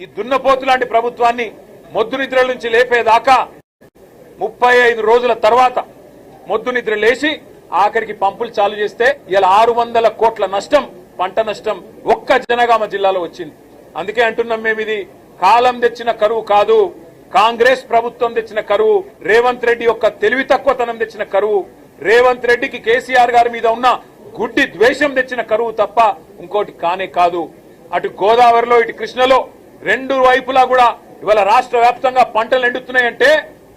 ఈ దున్నపోతు లాంటి ప్రభుత్వాన్ని మొద్దు నిద్ర నుంచి లేపేదాకా 35 రోజుల తర్వాత మొద్దు నిద్ర లేచి ఆఖరికి పంపులు చాలు చేస్తే ఇలా 600 కోట్ల నష్టం, పంట నష్టం ఒక్క జనగామ జిల్లాలో వచ్చింది. అందుకే అంటున్నాం మేము, ఇది కాలం తెచ్చిన కరువు కాదు, కాంగ్రెస్ ప్రభుత్వం తెచ్చిన కరువు, రేవంత్ రెడ్డి యొక్క తెలివి తక్కువతనం తెచ్చిన కరువు, రేవంత్ రెడ్డికి కేసీఆర్ గారి మీద ఉన్న గుడ్డి ద్వేషం తెచ్చిన కరువు తప్ప ఇంకోటి కానే కాదు. అటు గోదావరిలో ఇటు కృష్ణలో రెండు వైపులా కూడా ఇవాళ రాష్ట్ర వ్యాప్తంగా పంటలు ఎండుతున్నాయంటే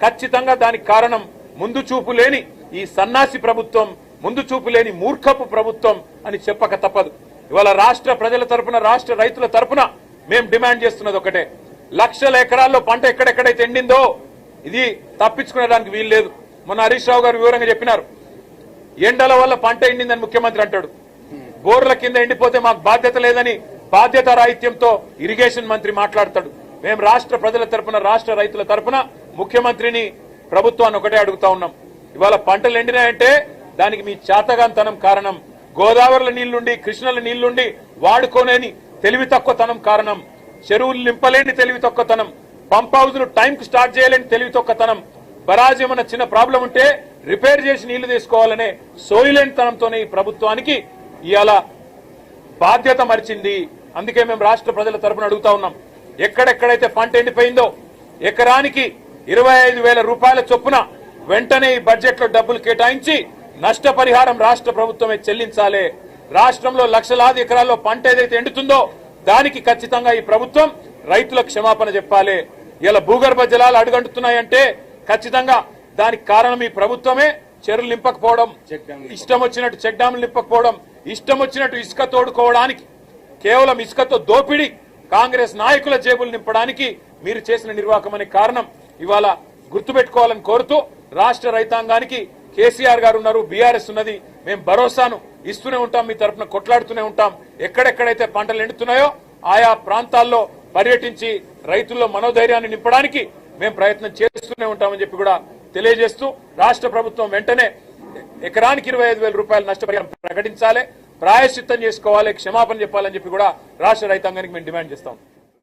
ఖచ్చితంగా దానికి కారణం ముందు చూపు లేని ఈ సన్నాసి ప్రభుత్వం, ముందు చూపు లేని మూర్ఖపు ప్రభుత్వం అని చెప్పక తప్పదు. ఇవాళ రాష్ట్ర ప్రజల తరపున, రాష్ట్ర రైతుల తరపున మేము డిమాండ్ చేస్తున్నది ఒకటే, లక్షల ఎకరాల్లో పంట ఎక్కడెక్కడైతే ఎండిందో ఇది తప్పించుకునేదానికి వీలు లేదు. మొన్న హరీష్ రావు గారు వివరంగా చెప్పినారు, ఎండల వల్ల పంట ఎండిందని ముఖ్యమంత్రి అంటాడు, బోర్ల కింద ఎండిపోతే మాకు బాధ్యత లేదని బాధ్యత రాహిత్యంతో ఇరిగేషన్ మంత్రి మాట్లాడతాడు. మేము రాష్ట్ర ప్రజల తరపున, రాష్ట్ర రైతుల తరపున ముఖ్యమంత్రిని, ప్రభుత్వాన్ని ఒకటే అడుగుతా ఉన్నాం, ఇవాళ పంటలు ఎండినాయంటే దానికి మీ చాతగాంతనం కారణం, గోదావరిలో నీళ్లుండి కృష్ణలో నీళ్లుండి వాడుకోలేని తెలివి తక్కువతనం కారణం, చెరువులు నింపలేని తెలివి తక్కువతనం, పంప్ హౌజులు టైంకి స్టార్ట్ చేయలేని తెలివి తక్కువతనం, బరాజ్ ఏమన్నా చిన్న ప్రాబ్లం ఉంటే రిపేర్ చేసి నీళ్లు తీసుకోవాలనే సోయిలేని తనంతోనే ఈ ప్రభుత్వానికి ఇవాళ బాధ్యత మరిచింది. అందుకే మేము రాష్ట్ర ప్రజల తరపున అడుగుతా ఉన్నాం, ఎక్కడెక్కడైతే పంట ఎండిపోయిందో ఎకరానికి 25,000 రూపాయల చొప్పున వెంటనే ఈ బడ్జెట్ లో డబ్బులు కేటాయించి నష్టపరిహారం రాష్ట్ర ప్రభుత్వమే చెల్లించాలి. రాష్ట్రంలో లక్షలాది ఎకరాల్లో పంట ఏదైతే ఎండుతుందో దానికి ఖచ్చితంగా ఈ ప్రభుత్వం రైతులకు క్షమాపణ చెప్పాలి. ఇలా భూగర్భ జలాలు అడుగంటున్నాయంటే ఖచ్చితంగా దానికి కారణం ఈ ప్రభుత్వమే. చెరువులు నింపకపోవడం, ఇష్టం వచ్చినట్టు చెక్ డ్యాములు నింపకపోవడం, ఇష్టం వచ్చినట్టు ఇసుక తోడుకోవడానికి, కేవలం ఇసుకతో దోపిడీ కాంగ్రెస్ నాయకుల జేబులు నింపడానికి మీరు చేసిన నిర్వాహకం అనే కారణం ఇవాళ గుర్తుపెట్టుకోవాలని కోరుతూ, రాష్ట్ర రైతాంగానికి కేసీఆర్ గారు ఉన్నారు, బీఆర్ఎస్ ఉన్నది, మేము భరోసాను ఇస్తూనే ఉంటాం, మీ తరఫున కొట్లాడుతూనే ఉంటాం. ఎక్కడెక్కడైతే పంటలు ఎండుతున్నాయో ఆయా ప్రాంతాల్లో పర్యటించి రైతుల్లో మనోధైర్యాన్ని నింపడానికి మేము ప్రయత్నం చేస్తూనే ఉంటామని చెప్పి కూడా తెలియజేస్తూ, రాష్ట్ర ప్రభుత్వం వెంటనే ఎకరానికి 25,000 రూపాయల నష్టపరిహారం ప్రకటించాలి, ప్రాయశ్చిత్తం చేసుకోవాలి, క్షమాపణ చెప్పాలని చెప్పి కూడా రాష్ట్ర రైతాంగానికి మేము డిమాండ్ చేస్తాం.